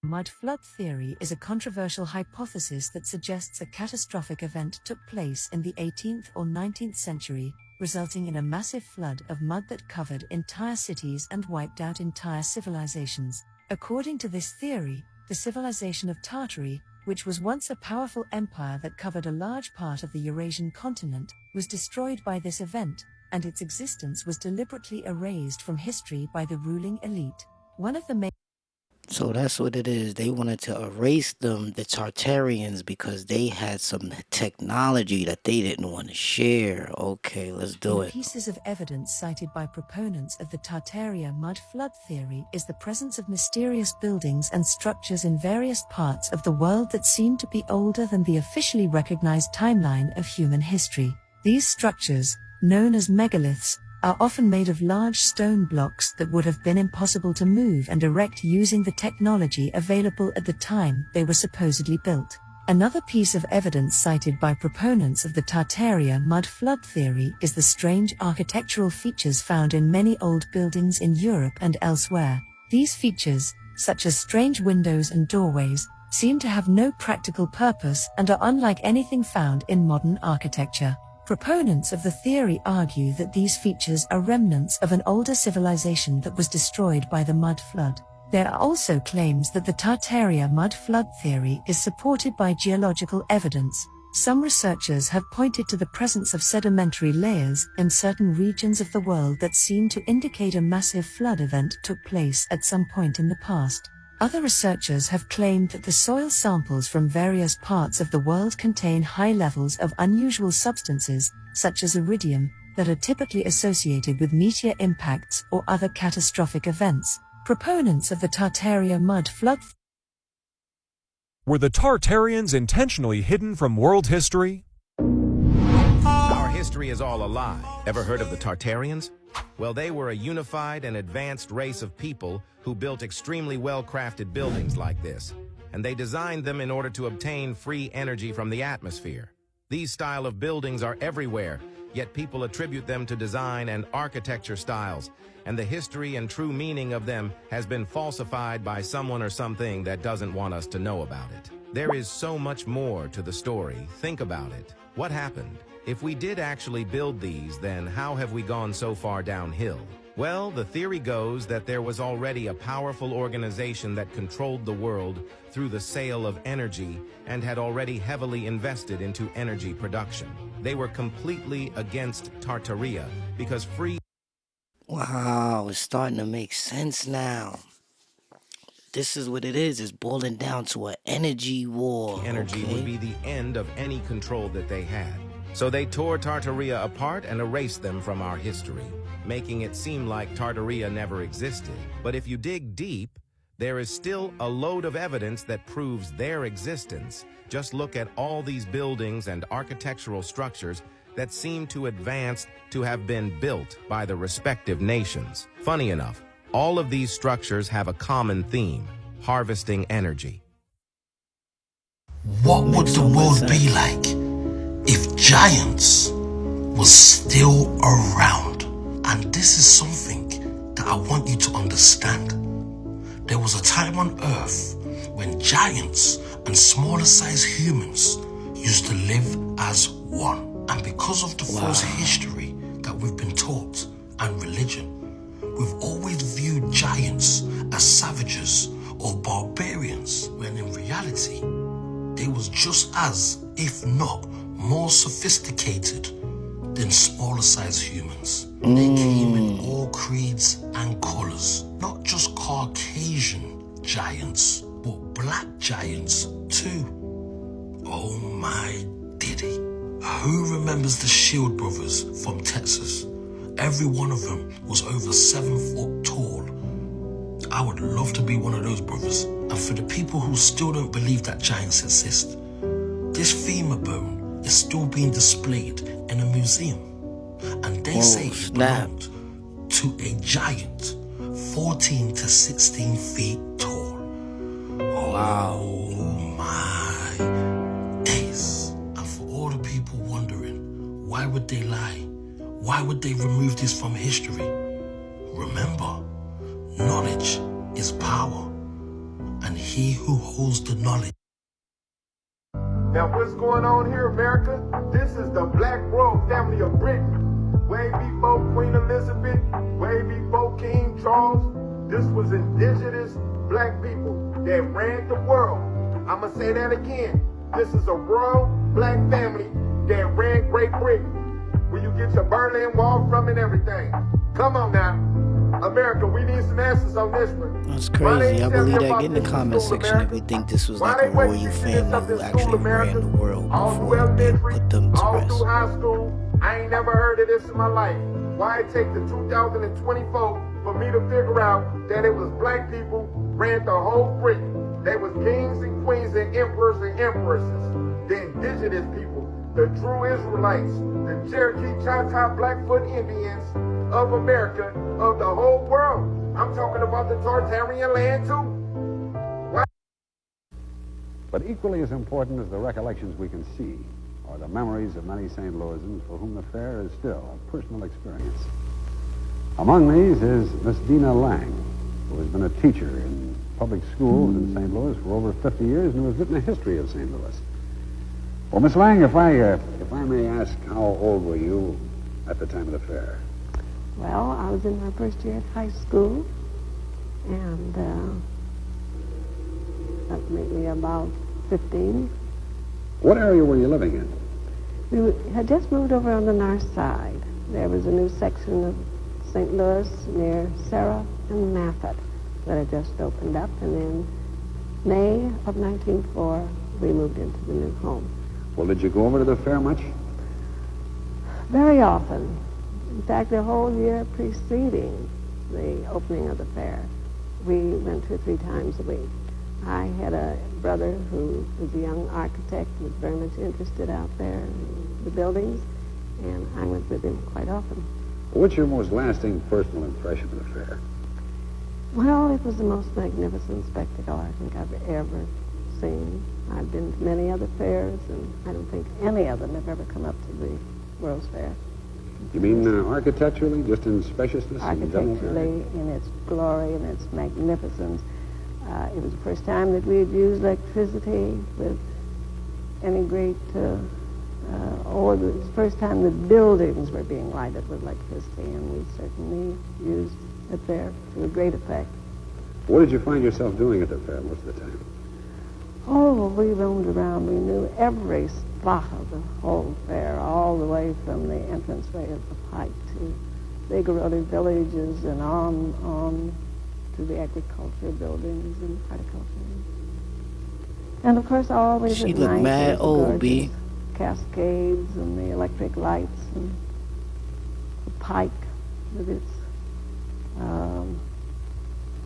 Mud flood theory is a controversial hypothesis that suggests a catastrophic event took place in the 18th or 19th century, resulting in a massive flood of mud that covered entire cities and wiped out entire civilizations. According to this theory, the civilization of Tartary, which was once a powerful empire that covered a large part of the Eurasian continent, was destroyed by this event, and its existence was deliberately erased from history by the ruling elite. One of the main So that's what it is. They wanted to erase them, the Tartarians, because they had some technology that they didn't want to share. Okay, let's do it. pieces of evidence cited by proponents of the Tartarian mud flood theory is the presence of mysterious buildings and structures in various parts of the world that seem to be older than the officially recognized timeline of human history. These structures, known as megaliths, are often made of large stone blocks that would have been impossible to move and erect using the technology available at the time they were supposedly built. Another piece of evidence cited by proponents of the Tartarian mud flood theory is the strange architectural features found in many old buildings in Europe and elsewhere. These features, such as strange windows and doorways, seem to have no practical purpose and are unlike anything found in modern architecture. Proponents of the theory argue that these features are remnants of an older civilization that was destroyed by the mud flood. There are also claims that the Tartarian mud flood theory is supported by geological evidence. Some researchers have pointed to the presence of sedimentary layers in certain regions of the world that seem to indicate a massive flood event took place at some point in the past. Other researchers have claimed that the soil samples from various parts of the world contain high levels of unusual substances, such as iridium, that are typically associated with meteor impacts or other catastrophic events. Proponents of the Tartarian mud flood Were the Tartarians intentionally hidden from world history? Our history is all a lie. Ever heard of the Tartarians? Well, they were a unified and advanced race of people who built extremely well-crafted buildings like this, and they designed them in order to obtain free energy from the atmosphere. These style of buildings are everywhere, yet people attribute them to design and architecture styles, and the history and true meaning of them has been falsified by someone or something that doesn't want us to know about it. There is so much more to the story. Think about it. What happened? If we did actually build these, then how have we gone so far downhill? Well, the theory goes that there was already a powerful organization that controlled the world through the sale of energy and had already heavily invested into energy production. They were completely against Tartaria because free... Wow, it's starting to make sense now. This is what it is. It's boiling down to an energy war. Energy would be the end of any control that they had. So they tore Tartaria apart and erased them from our history, making it seem like Tartaria never existed. But if you dig deep, there is still a load of evidence that proves their existence. Just look at all these buildings and architectural structures that seem to advance to have been built by the respective nations. Funny enough, all of these structures have a common theme: harvesting energy. What would the world be like if giants were still around? And this is something that I want you to understand. There was a time on Earth when giants and smaller sized humans used to live as one. And because of the false history that we've been taught and religion, we've always viewed giants as savages or barbarians, when in reality, they was just as, if not more sophisticated than smaller sized humans. They came in all creeds and colors, not just Caucasian giants, but black giants too. Oh my diddy. Who remembers the Shield brothers from Texas? Every one of them was over 7 foot tall. I would love to be one of those brothers. And for the people who still don't believe that giants exist, this femur bone is still being displayed in a museum. And they say it belonged to a giant 14 to 16 feet tall. Oh my days. And for all the people wondering, why would they lie? Why would they remove this from history? Remember, knowledge is power, and he who holds the knowledge. Now what's going on here, America? This is the Black royal family of Britain. Way before Queen Elizabeth, way before King Charles, this was indigenous black people that ran the world. I'ma say that again. This is a royal black family that ran Great Britain. Where you get your Berlin Wall from and everything. Come on now. America, we need some answers on this one. That's crazy. I believe that. Get in the comment section if you think this was like a royal family who actually ran the world before they put them to all rest. through high school. I ain't never heard of this in my life. Why it take the 2024 for me to figure out that it was black people ran the whole Britain. They was kings and queens and emperors and empresses. The indigenous people, the true Israelites, the Cherokee, Choctaw, Blackfoot Indians of America, of the whole world. I'm talking about the Tartarian land too. Why? But equally as important as the recollections we can see are the memories of many St. Louisans for whom the fair is still a personal experience. Among these is Miss Dina Lang, who has been a teacher in public schools in St. Louis for over 50 years and who has written a history of St. Louis. Well, Miss Lang, if I may ask, how old were you at the time of the fair? Well, I was in my first year at high school, and that made me about 15. What area were you living in? We had just moved over on the north side. There was a new section of St. Louis near Sarah and Maffett that had just opened up, and in May of 1904, we moved into the new home. Well, did you go over to the fair much? Very often. In fact, the whole year preceding the opening of the fair, we went 2 or 3 times a week. I had a brother who was a young architect, was very much interested out there in the buildings, and I went with him quite often. What's your most lasting personal impression of the fair? Well, it was the most magnificent spectacle I think I've ever seen. I've been to many other fairs, and I don't think any of them have ever come up to the World's Fair. You mean architecturally, just in spaciousness? Architecturally, in its glory and its magnificence. It was the first time that we had used electricity with any great, or the first time that buildings were being lighted with electricity, and we certainly used it there to a great effect. What did you find yourself doing at the fair most of the time? Oh, we roamed around. We knew every spot of the whole fair, all the way from the entranceway of the Pike to big eroded villages and on to the agriculture buildings and horticulture. And of course, always She at looked night, mad the old, B. gorgeous cascades and the electric lights and the Pike with its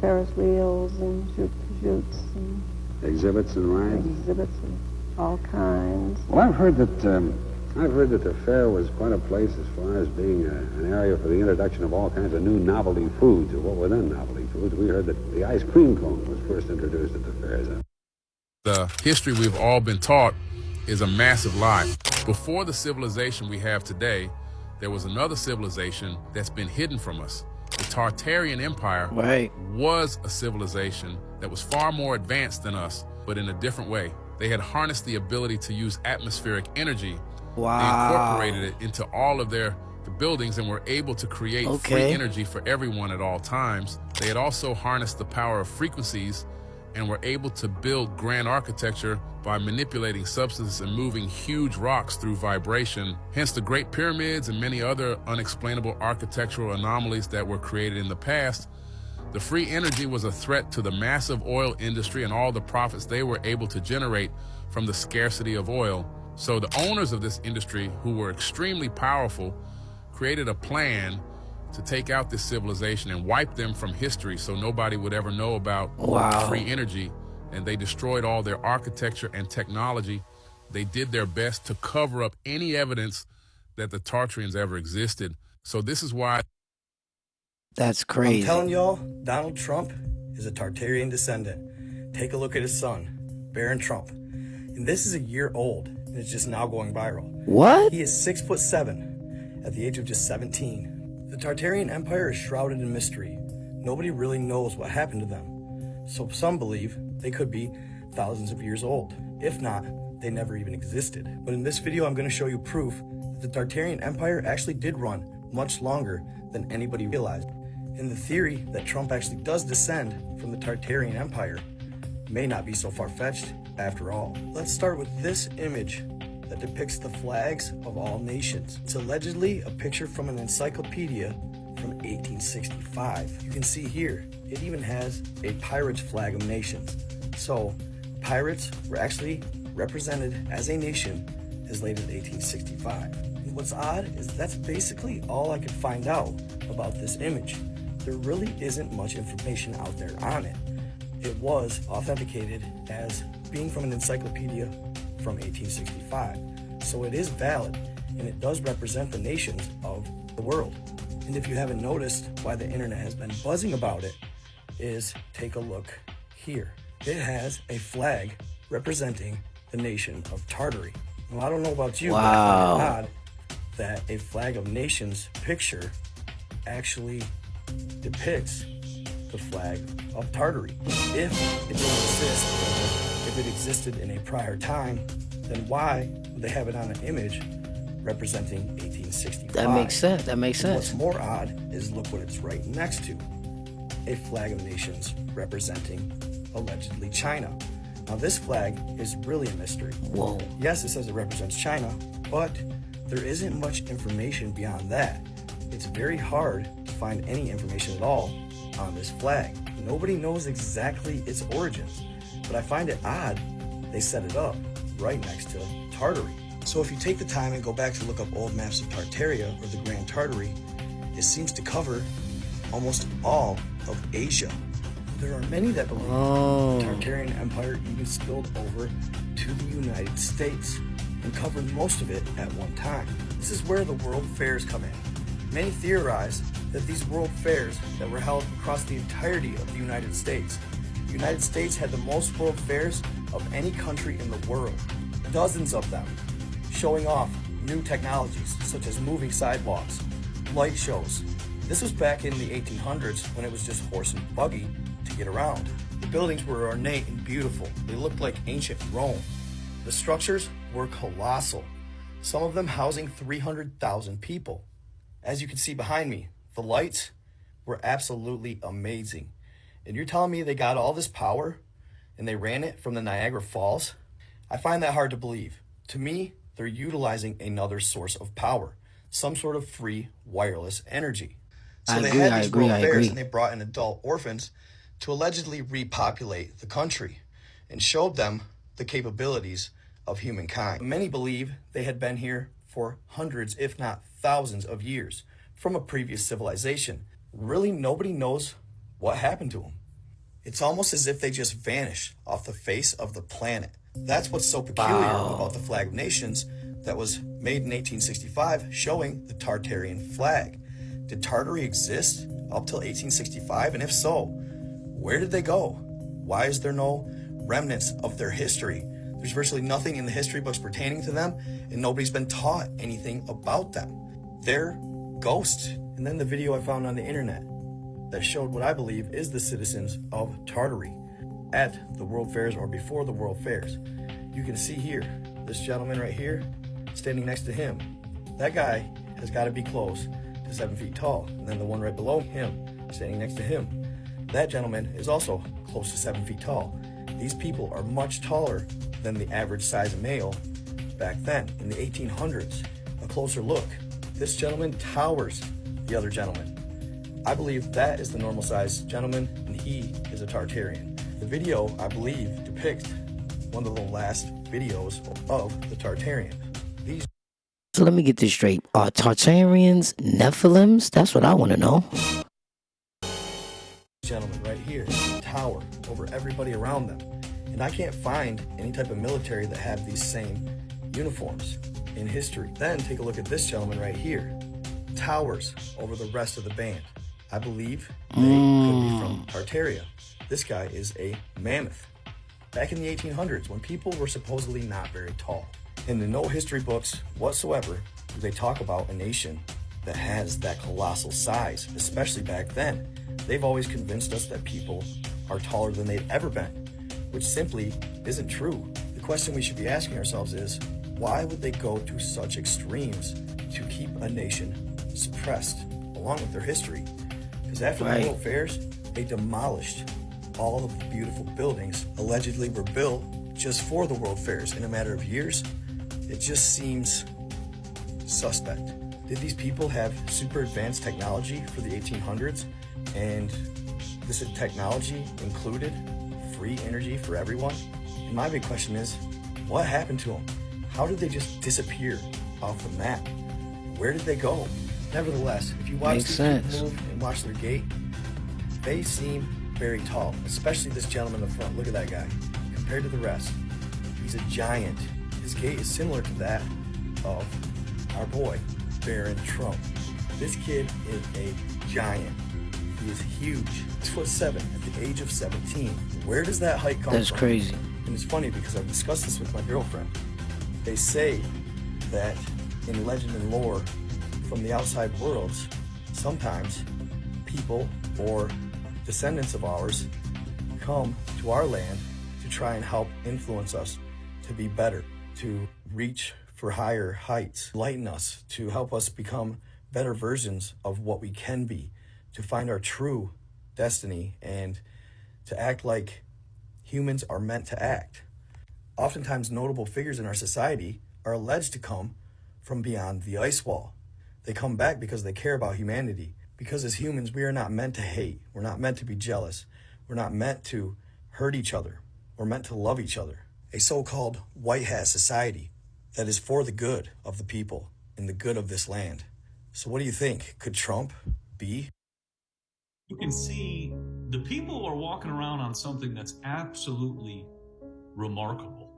Ferris wheels and chutes and Exhibits and rides? exhibits of all kinds. Well, I've heard that the fair was quite a place as far as being an area for the introduction of all kinds of new novelty foods, or what were then novelty foods. We heard that the ice cream cone was first introduced at the fair. The history we've all been taught is a massive lie. Before the civilization we have today, there was another civilization that's been hidden from us. The Tartarian Empire was a civilization that was far more advanced than us, but in a different way. They had harnessed the ability to use atmospheric energy. Wow. They incorporated it into all of their buildings and were able to create free energy for everyone at all times. They had also harnessed the power of frequencies and were able to build grand architecture by manipulating substances and moving huge rocks through vibration. Hence the Great Pyramids and many other unexplainable architectural anomalies that were created in the past. The free energy was a threat to the massive oil industry and all the profits they were able to generate from the scarcity of oil. So the owners of this industry, who were extremely powerful, created a plan to take out this civilization and wipe them from history so nobody would ever know about free energy. And they destroyed all their architecture and technology. They did their best to cover up any evidence that the Tartarians ever existed. So this is why... That's crazy. I'm telling y'all, Donald Trump is a Tartarian descendant. Take a look at his son, Barron Trump. And this is a year old, and it's just now going viral. What? He is 6'7", at the age of just 17. The Tartarian Empire is shrouded in mystery. Nobody really knows what happened to them. So some believe they could be thousands of years old. If not, they never even existed. But in this video, I'm going to show you proof that the Tartarian Empire actually did run much longer than anybody realized. And the theory that Trump actually does descend from the Tartarian Empire may not be so far-fetched after all. Let's start with this image that depicts the flags of all nations. It's allegedly a picture from an encyclopedia from 1865. You can see here, it even has a pirate's flag of nations. So, pirates were actually represented as a nation as late as 1865. And what's odd is that's basically all I could find out about this image. There really isn't much information out there on it. It was authenticated as being from an encyclopedia from 1865. So it is valid, and it does represent the nations of the world. And if you haven't noticed why the internet has been buzzing about it, is take a look here. It has a flag representing the nation of Tartary. Well, I don't know about you, but I find it odd that a flag of nations picture actually depicts the flag of Tartary. If it didn't exist, or if it existed in a prior time, then why would they have it on an image representing 1865? That makes sense. That makes sense. What's more odd is look what it's right next to. A flag of nations representing allegedly China. Now this flag is really a mystery. Whoa. Yes, it says it represents China, but there isn't much information beyond that. It's very hard to find any information at all on this flag. Nobody knows exactly its origins, but I find it odd they set it up right next to Tartary. So if you take the time and go back to look up old maps of Tartaria or the Grand Tartary, it seems to cover almost all of Asia. There are many that believe the Tartarian Empire even spilled over to the United States and covered most of it at one time. This is where the world fairs come in. Many theorize that these world fairs that were held across the entirety of the United States. The United States had the most world fairs of any country in the world, dozens of them, showing off new technologies such as moving sidewalks, light shows. This was back in the 1800s when it was just horse and buggy to get around. The buildings were ornate and beautiful. They looked like ancient Rome. The structures were colossal, some of them housing 300,000 people. As you can see behind me, the lights were absolutely amazing. And you're telling me they got all this power and they ran it from the Niagara Falls? I find that hard to believe. To me, they're utilizing another source of power, some sort of free wireless energy. So they had these world fairs and they brought in adult orphans to allegedly repopulate the country and showed them the capabilities of humankind. Many believe they had been here for hundreds, if not thousands of years from a previous civilization. Really, nobody knows what happened to them. It's almost as if they just vanished off the face of the planet. That's what's so peculiar about the Flag of Nations that was made in 1865, showing the Tartarian flag. Did Tartary exist up till 1865? And if so, where did they go? Why is there no remnants of their history? There's virtually nothing in the history books pertaining to them, and nobody's been taught anything about them. They're ghosts. And then the video I found on the internet that showed what I believe is the citizens of Tartary at the World Fairs or before the World Fairs. You can see here, this gentleman right here, standing next to him. That guy has got to be close to 7 feet tall. And then the one right below him, standing next to him, that gentleman is also close to 7 feet tall. These people are much taller than the average size male back then in the 1800s. A closer look, this gentleman towers the other gentleman. I believe that is the normal size gentleman, and he is a Tartarian. The video, I believe, depicts one of the last videos of the Tartarians. So let me get this straight. Are Tartarians Nephilims? That's what I want to know. Gentlemen right here tower over everybody around them, and I can't find any type of military that have these same uniforms in history. Then take a look at this gentleman right here, towers over the rest of the band. I believe they could be from Tartaria. This guy is a mammoth. Back in the 1800s, when people were supposedly not very tall. In the no history books whatsoever do they talk about a nation that has that colossal size, especially back then. They've always convinced us that people are taller than they've ever been, which simply isn't true. The question we should be asking ourselves is, why would they go to such extremes to keep a nation suppressed along with their history? Because after the World Fairs, they demolished all of the beautiful buildings allegedly were built just for the World Fairs in a matter of years. It just seems suspect. Did these people have super advanced technology for the 1800s? And this technology included free energy for everyone? And my big question is, what happened to them? How did they just disappear off the map? Where did they go? Nevertheless, if you watch these people move and watch their gait, they seem very tall, especially this gentleman in the front. Look at that guy. Compared to the rest, he's a giant. His gait is similar to that of our boy, Baron Trump. This kid is a giant. He is huge. 6'7" at the age of 17. Where does that height come from? That's crazy. And it's funny because I've discussed this with my girlfriend. They say that in legend and lore from the outside worlds, sometimes people or descendants of ours come to our land to try and help influence us to be better, to reach for higher heights, lighten us, to help us become better versions of what we can be, to find our true destiny, and to act like humans are meant to act. Oftentimes, notable figures in our society are alleged to come from beyond the ice wall. They come back because they care about humanity. Because as humans, we are not meant to hate. We're not meant to be jealous. We're not meant to hurt each other. We're meant to love each other. A so-called white hat society that is for the good of the people and the good of this land. So what do you think? Could Trump be? You can see the people are walking around on something that's absolutely remarkable.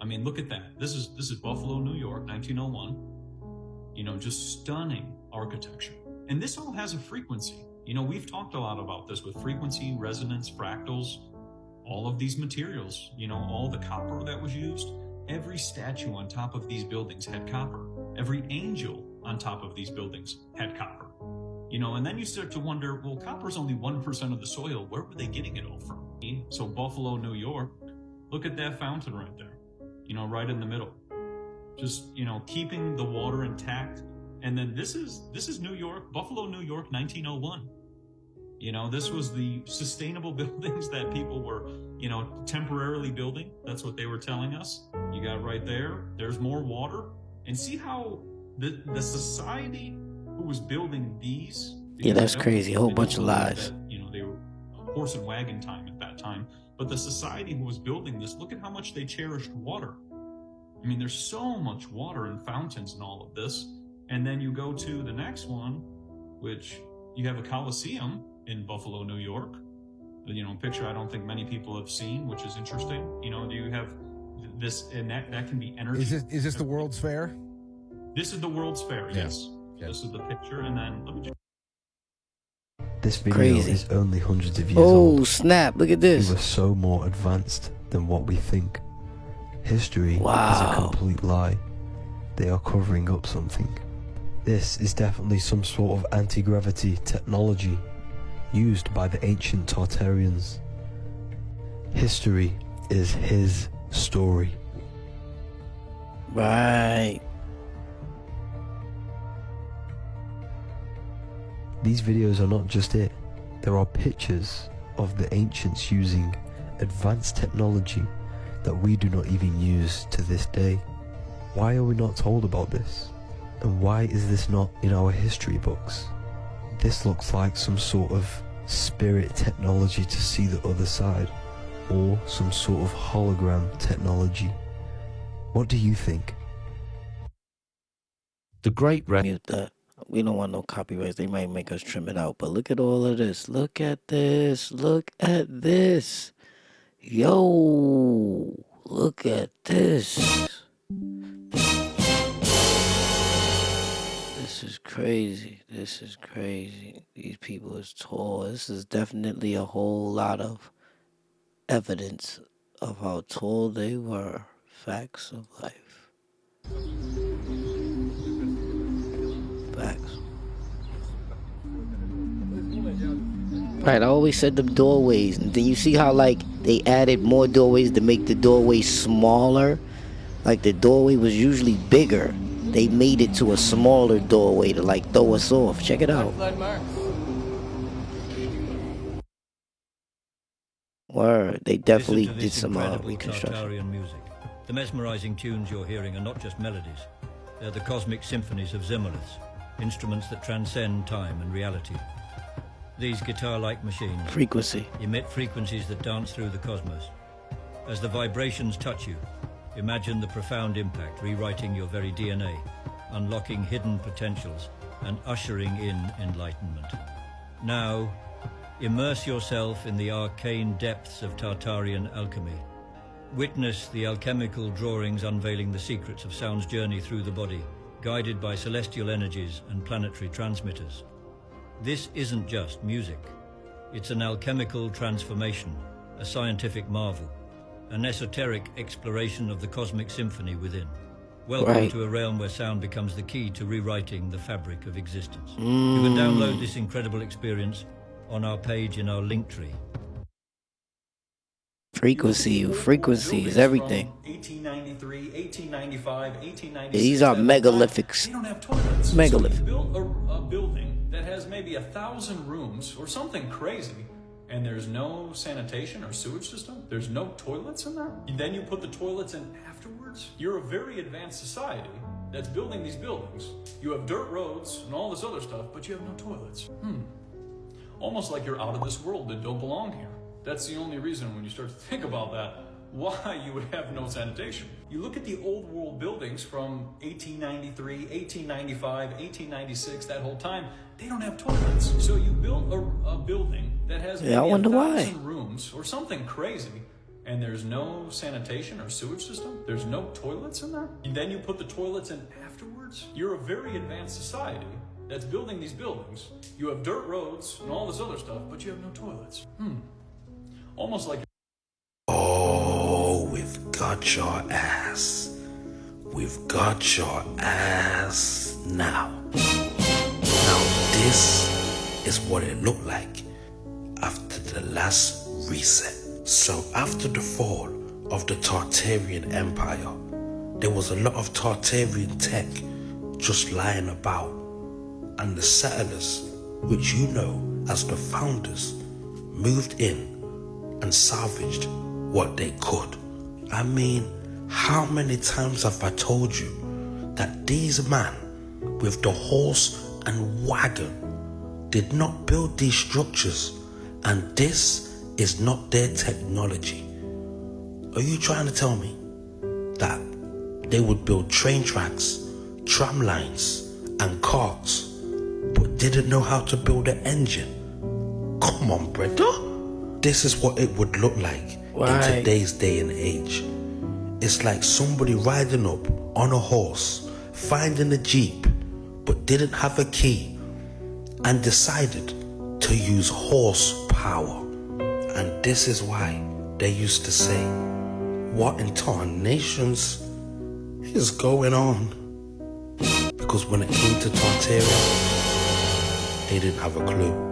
I mean, look at that. This is Buffalo, New York, 1901. You know, just stunning architecture. And this all has a frequency. You know, we've talked a lot about this with frequency, resonance, fractals, all of these materials, you know, all the copper that was used. Every statue on top of these buildings had copper. Every angel on top of these buildings had copper. You know, and then you start to wonder, well, copper's only 1% of the soil. Where were they getting it all from? So Buffalo, New York, look at that fountain right there, you know, right in the middle. Just, you know, keeping the water intact. And then this is New York, Buffalo, New York, 1901. You know, this was the sustainable buildings that people were, you know, temporarily building. That's what they were telling us. You got right there. There's more water. And see how the society who was building these. Yeah, that's crazy. A whole bunch of lies. That, you know, they were horse and wagon time at that time. But the society who was building this, look at how much they cherished water. I mean, there's so much water and fountains and all of this. And then you go to the next one, which you have a Coliseum in Buffalo, New York. You know, a picture I don't think many people have seen, which is interesting. You know, do you have this, and that can be energy. Is this the World's Fair? This is the World's Fair, yes. This is the picture, and then let me just... This video is only hundreds of years old. Oh, snap. Look at this. We were so more advanced than what we think. History is a complete lie. They are covering up something. This is definitely some sort of anti-gravity technology used by the ancient Tartarians. History is his story. Right. These videos are not just it. There are pictures of the ancients using advanced technology that we do not even use to this day. Why are we not told about this? And why is this not in our history books? This looks like some sort of spirit technology to see the other side, or some sort of hologram technology. What do you think? The great mute that. We don't want no copyrights. They might make us trim it out. But look at all of this. Look at this. Look at this. Yo. Look at this. This is crazy. This is crazy. These people is tall. This is definitely a whole lot of evidence of how tall they were. Facts of life. Facts. Right, I always said the doorways. And then you see how, like, they added more doorways to make the doorway smaller? Like, the doorway was usually bigger. They made it to a smaller doorway to, like, throw us off. Check it out. Word, they definitely did some reconstruction. Tartarian music. The mesmerizing tunes you're hearing are not just melodies. They're the cosmic symphonies of Zimmerliths, instruments that transcend time and reality. These guitar-like machines emit frequencies that dance through the cosmos. As the vibrations touch you, imagine the profound impact rewriting your very DNA, unlocking hidden potentials and ushering in enlightenment. Now, immerse yourself in the arcane depths of Tartarian alchemy. Witness the alchemical drawings unveiling the secrets of sound's journey through the body, guided by celestial energies and planetary transmitters. This isn't just music. It's an alchemical transformation, a scientific marvel, an esoteric exploration of the cosmic symphony within. Welcome to a realm where sound becomes the key to rewriting the fabric of existence. You can download this incredible experience on our page in our link tree. Frequencies, everything. 1893, 1895, 1896. These are megalithics. They don't have toilets. Megalith. So you build a building that has maybe 1,000 rooms or something crazy, and there's no sanitation or sewage system. There's no toilets in there. And then you put the toilets in afterwards. You're a very advanced society that's building these buildings. You have dirt roads and all this other stuff, but you have no toilets. Almost like you're out of this world that don't belong here. That's the only reason when you start to think about that, why you would have no sanitation. You look at the old world buildings from 1893, 1895, 1896, that whole time, they don't have toilets. So you build a building that has maybe 1,000 rooms or something crazy, and there's no sanitation or sewage system. There's no toilets in there. And then you put the toilets in afterwards. You're a very advanced society that's building these buildings. You have dirt roads and all this other stuff, but you have no toilets. Almost like... Oh, we've got your ass. We've got your ass now. Now this is what it looked like after the last reset. So after the fall of the Tartarian Empire, there was a lot of Tartarian tech just lying about, and the settlers, which you know as the founders, moved in and salvaged what they could. I mean, how many times have I told you that these men with the horse and wagon did not build these structures, and this is not their technology? Are you trying to tell me that they would build train tracks, tram lines, and carts, but didn't know how to build an engine? Come on, brother. This is what it would look like in today's day and age. It's like somebody riding up on a horse, finding a jeep, but didn't have a key, and decided to use horsepower. And this is why they used to say, what in tarnations is going on? Because when it came to Tartaria, they didn't have a clue.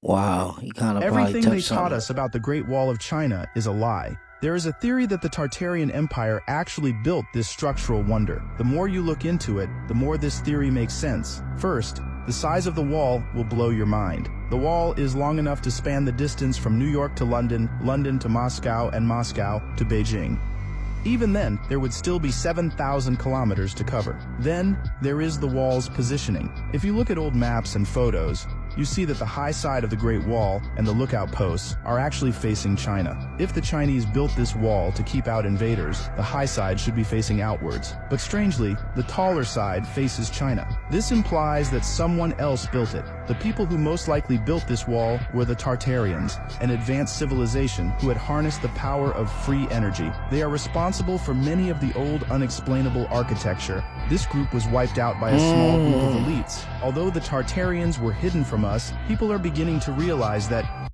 Wow, he kind of Everything they taught us about the Great Wall of China is a lie. There is a theory that the Tartarian Empire actually built this structural wonder. The more you look into it, the more this theory makes sense. First, the size of the wall will blow your mind. The wall is long enough to span the distance from New York to London, London to Moscow, and Moscow to Beijing. Even then, there would still be 7,000 kilometers to cover. Then, there is the wall's positioning. If you look at old maps and photos, you see that the high side of the Great Wall and the lookout posts are actually facing China. If the Chinese built this wall to keep out invaders, the high side should be facing outwards. But strangely, the taller side faces China. This implies that someone else built it. The people who most likely built this wall were the Tartarians, an advanced civilization who had harnessed the power of free energy. They are responsible for many of the old unexplainable architecture. This group was wiped out by a small group of elites. Although the Tartarians were hidden from us, people are beginning to realize that...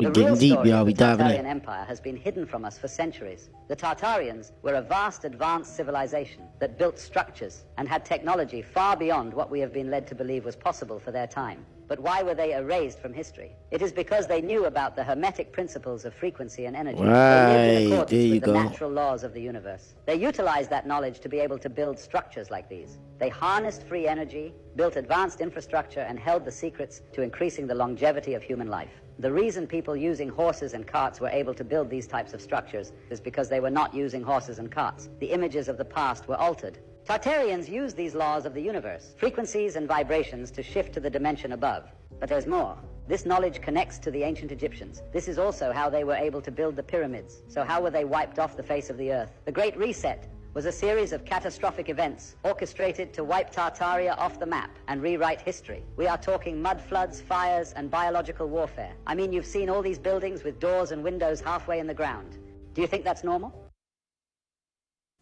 We getting deep, y'all. We diving in. The Tartarian Empire has been hidden from us for centuries. The Tartarians were a vast advanced civilization that built structures and had technology far beyond what we have been led to believe was possible for their time. But why were they erased from history? It is because they knew about the hermetic principles of frequency and energy. Right, they lived in accordance there you with go. the natural laws of the universe. They utilized that knowledge to be able to build structures like these. They harnessed free energy, built advanced infrastructure, and held the secrets to increasing the longevity of human life. The reason people using horses and carts were able to build these types of structures is because they were not using horses and carts. The images of the past were altered. Tartarians used these laws of the universe, frequencies and vibrations, to shift to the dimension above. But there's more. This knowledge connects to the ancient Egyptians. This is also how they were able to build the pyramids. So how were they wiped off the face of the earth? The Great Reset was a series of catastrophic events orchestrated to wipe Tartaria off the map and rewrite history. We are talking mud floods, fires, and biological warfare. I mean, you've seen all these buildings with doors and windows halfway in the ground. Do you think that's normal?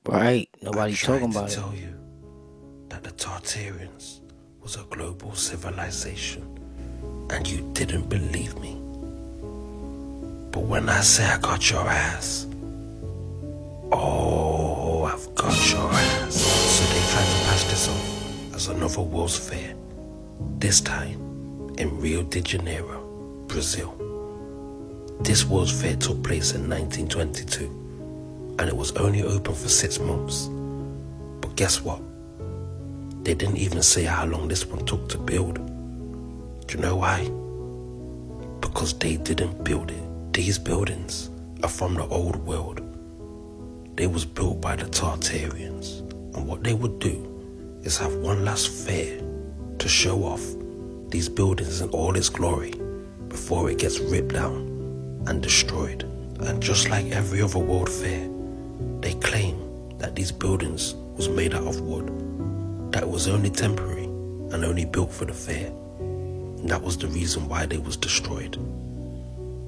Right. Nobody's talking about to it. tell you that the Tartarians was a global civilization, and you didn't believe me. But when I say I got your ass, oh, I've got your ass. So they tried to pass this off as another World's Fair, this time in Rio de Janeiro, Brazil. This World's Fair took place in 1922, and it was only open for 6 months. But guess what? They didn't even say how long this one took to build. Do you know why? Because they didn't build it. These buildings are from the old world. They was built by the Tartarians, and what they would do is have one last fair to show off these buildings in all its glory before it gets ripped down and destroyed. And just like every other world fair, they claim that these buildings was made out of wood, that it was only temporary and only built for the fair, and that was the reason why they was destroyed.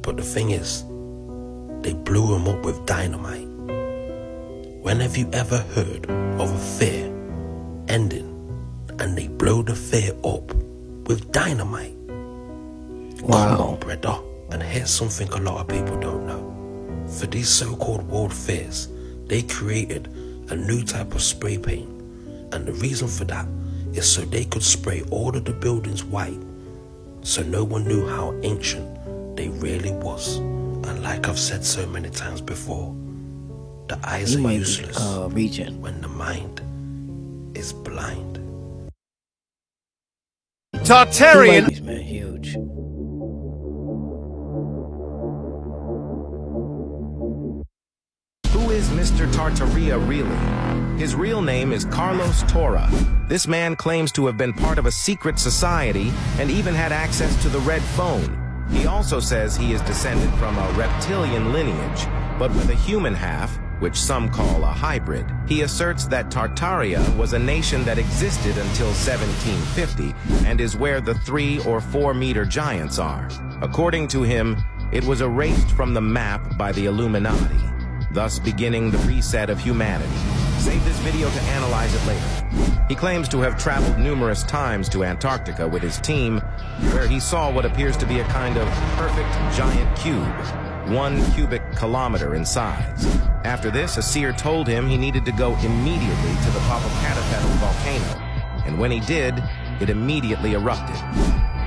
But the thing is, they blew them up with dynamite. When have you ever heard of a fair ending and they blow the fair up with dynamite? Wow. Come on, brother. And here's something a lot of people don't know. For these so-called world fairs, they created a new type of spray paint. And the reason for that is so they could spray all of the buildings white, so no one knew how ancient they really was. And like I've said so many times before, the eyes are useless when the mind is blind. Tartarian man, huge. Who is Mr. Tartaria really? His real name is Carlos Tora. This man claims to have been part of a secret society and even had access to the red phone. He also says he is descended from a reptilian lineage, but with a human half, which some call a hybrid. He asserts that Tartaria was a nation that existed until 1750 and is where the 3 or 4 meter giants are. According to him, it was erased from the map by the Illuminati, thus beginning the reset of humanity. Save this video to analyze it later. He claims to have traveled numerous times to Antarctica with his team, where he saw what appears to be a kind of perfect giant cube, 1 cubic kilometer in size. After this, a seer told him he needed to go immediately to the Popocatépetl volcano, and when he did, it immediately erupted.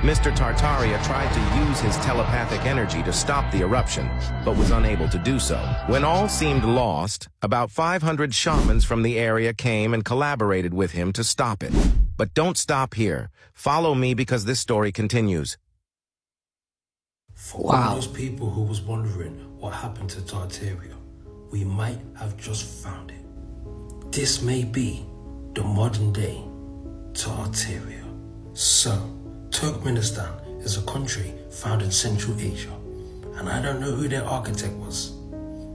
Mr. Tartaria tried to use his telepathic energy to stop the eruption, but was unable to do so. When all seemed lost, about 500 shamans from the area came and collaborated with him to stop it. But don't stop here. Follow me because this story continues. For all those people who was wondering what happened to Tartaria, we might have just found it. This may be the modern day Tartaria. So, Turkmenistan is a country found in Central Asia, and I don't know who their architect was,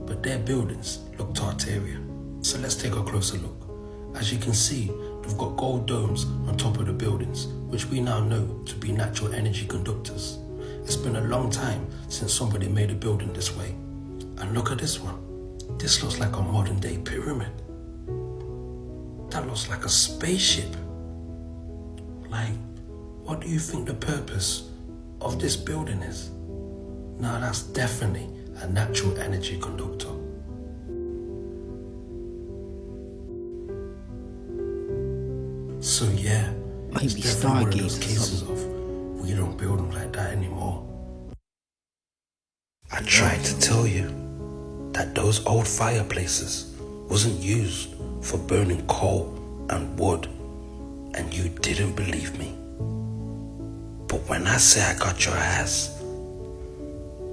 but their buildings look Tartarian. So let's take a closer look. As you can see, they've got gold domes on top of the buildings, which we now know to be natural energy conductors. It's been a long time since somebody made a building this way. And look at this one. This looks like a modern day pyramid. That looks like a spaceship. Like, what do you think the purpose of this building is? Now that's definitely a natural energy conductor. So yeah, it's definitely one of those cases of we don't build them like that anymore. I tried to tell you that those old fireplaces wasn't used for burning coal and wood, and you didn't believe me. But when I say I got your ass,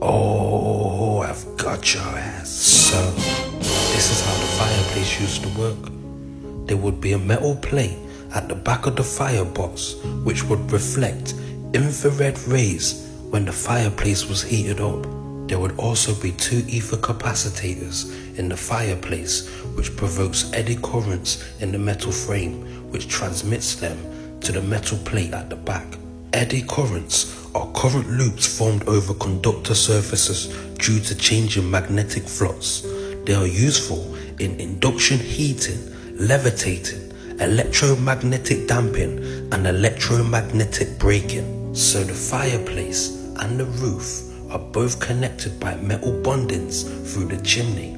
oh, I've got your ass. So, this is how the fireplace used to work. There would be a metal plate at the back of the firebox which would reflect infrared rays when the fireplace was heated up. There would also be 2 ether capacitors in the fireplace which provokes eddy currents in the metal frame which transmits them to the metal plate at the back. Eddy currents are current loops formed over conductor surfaces due to changing magnetic flux. They are useful in induction heating, levitating, electromagnetic damping, and electromagnetic braking. So the fireplace and the roof are both connected by metal bondings through the chimney.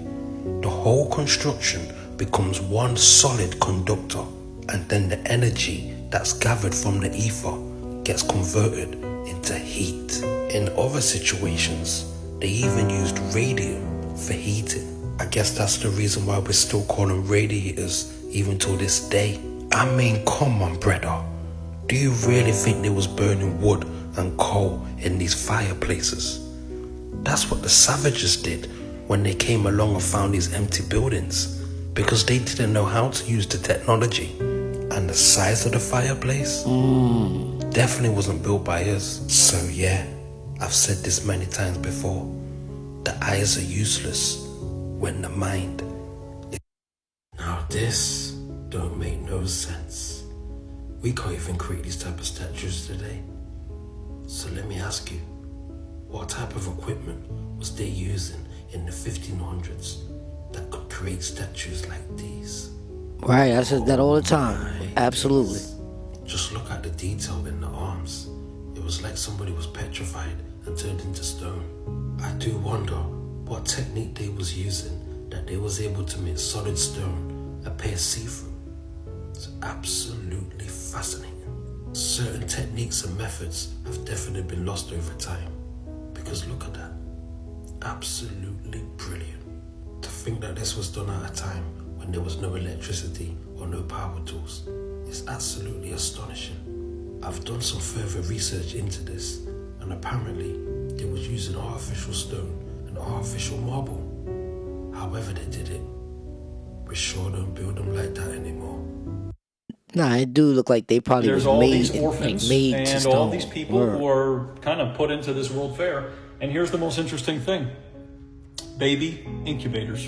The whole construction becomes one solid conductor, and then the energy that's gathered from the ether gets converted into heat. In other situations, they even used radium for heating. I guess that's the reason why we're still calling radiators even till this day. I mean, come on, brother. Do you really think they was burning wood and coal in these fireplaces? That's what the savages did when they came along and found these empty buildings, because they didn't know how to use the technology. And the size of the fireplace definitely wasn't built by us. So yeah, I've said this many times before. The eyes are useless when the mind is... Now this don't make no sense. We can't even create these type of statues today. So let me ask you, what type of equipment was they using in the 1500s that could create statues like these? Right, I said that all the time. Absolutely. Just look at the detail in the arms. It was like somebody was petrified and turned into stone. I do wonder what technique they was using that they was able to make solid stone appear see-through. It's absolutely fascinating. Certain techniques and methods have definitely been lost over time. Because look at that. Absolutely brilliant. To think that this was done at a time when there was no electricity or no power tools is absolutely astonishing. I've done some further research into this, and apparently they was using artificial stone and artificial marble. However they did it, we sure don't build them like that anymore. Nah, it do look like they probably There's was all made, these orphans made and all these people who are kind of put into this World Fair. And here's the most interesting thing. Baby incubators.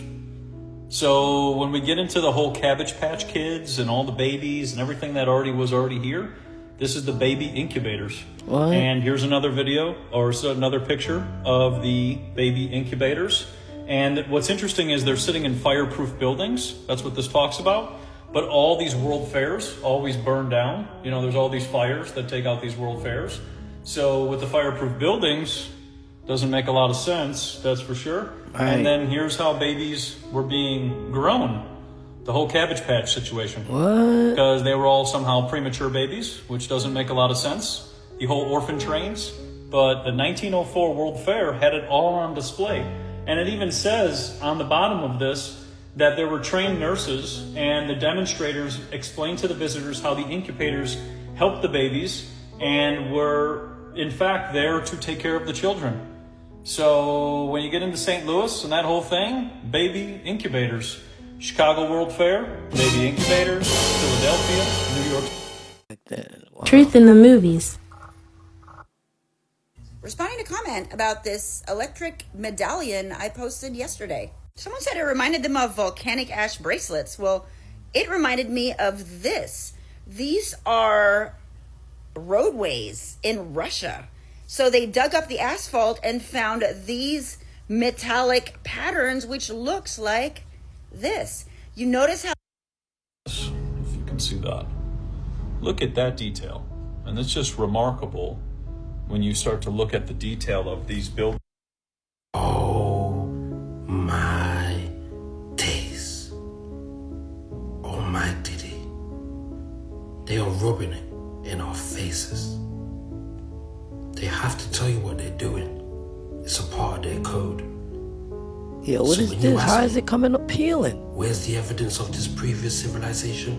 So when we get into the whole Cabbage Patch Kids and all the babies and everything that was already here, this is the baby incubators. What? And here's another video, or another picture of the baby incubators. And what's interesting is they're sitting in fireproof buildings. That's what this talks about. But all these world fairs always burn down. You know, there's all these fires that take out these world fairs. So with the fireproof buildings, doesn't make a lot of sense, that's for sure. Right. And then here's how babies were being grown. The whole Cabbage Patch situation. What? Because they were all somehow premature babies, which doesn't make a lot of sense. The whole orphan trains. But the 1904 World Fair had it all on display. And it even says on the bottom of this that there were trained nurses, and the demonstrators explained to the visitors how the incubators helped the babies and were in fact there to take care of the children. So when you get into St. Louis and that whole thing, baby incubators. Chicago World Fair, baby incubators. Philadelphia, New York. Wow. Truth in the movies. Responding to comment about this electric medallion I posted yesterday. Someone said it reminded them of volcanic ash bracelets. Well, it reminded me of this. These are roadways in Russia. So they dug up the asphalt and found these metallic patterns, which looks like this. You notice how... If you can see that. Look at that detail. And it's just remarkable when you start to look at the detail of these buildings. They are rubbing it in our faces. They have to tell you what they're doing. It's a part of their code. Yeah, what is this? How is it coming up peeling? Where's the evidence of this previous civilization?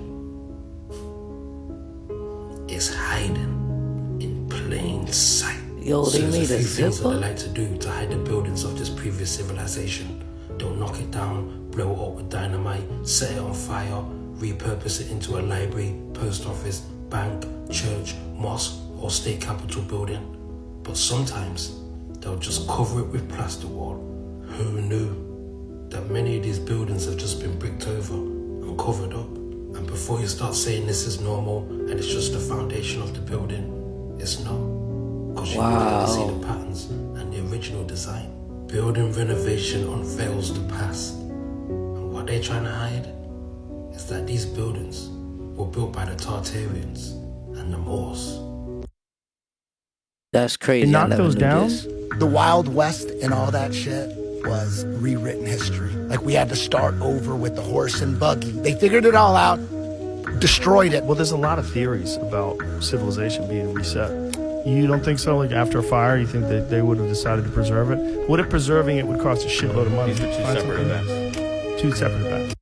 It's hiding in plain sight. Yo, they made a few things that zipper? they like to do to hide the buildings of this previous civilization. They'll knock it down, blow it up with dynamite, set it on fire, repurpose it into a library, post office, bank, church, mosque, or state capitol building. But sometimes they'll just cover it with plasterboard. Who knew that many of these buildings have just been bricked over and covered up? And before you start saying this is normal and it's just the foundation of the building, it's not. Because you can see the patterns and the original design. Building renovation unveils the past. And what they're trying to hide is that these buildings were built by the Tartarians and the Moors. That's crazy. They knocked those down? The Wild West and all that shit was rewritten history. Like, we had to start over with the horse and buggy. They figured it all out, destroyed it. Well, there's a lot of theories about civilization being reset. You don't think so? Like, after a fire, you think that they would have decided to preserve it? Would it preserving it would cost a shitload of money? These are two separate events. Two separate events.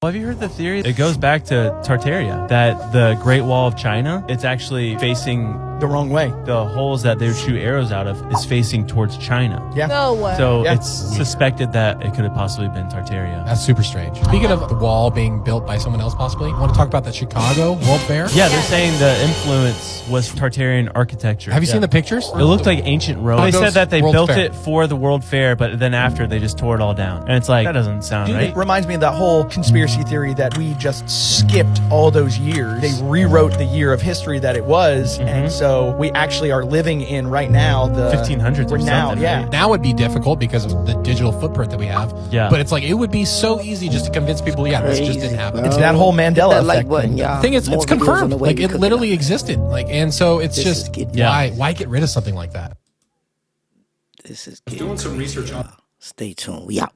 Well, have you heard the theory? It goes back to Tartaria, that the Great Wall of China, it's actually facing the wrong way. The holes that they would shoot arrows out of is facing towards China. Yeah. No way. So Yeah. it's suspected that it could have possibly been Tartaria. That's super strange. Speaking of the wall being built by someone else possibly, want to talk about the Chicago World Fair? Yeah, they're saying the influence was Tartarian architecture. Have you seen the pictures? It looked like ancient Rome. They said that they World built Fair. it for the World Fair, but then after they just tore it all down. And it's like, that doesn't sound right. It reminds me of that whole conspiracy theory that we just skipped all those years. They rewrote the year of history that it was, and so we actually are living in right now the 1500s or now, something. yeah. Right? Now would be difficult because of the digital footprint that we have. Yeah. But it's like, it would be so easy just to convince people, yeah, this just didn't happen. It's that whole Mandela effect. The thing is, it's confirmed. Like, it literally existed. Like, and so it's just, why get rid of something like that? This is doing some research on. Stay tuned. We out.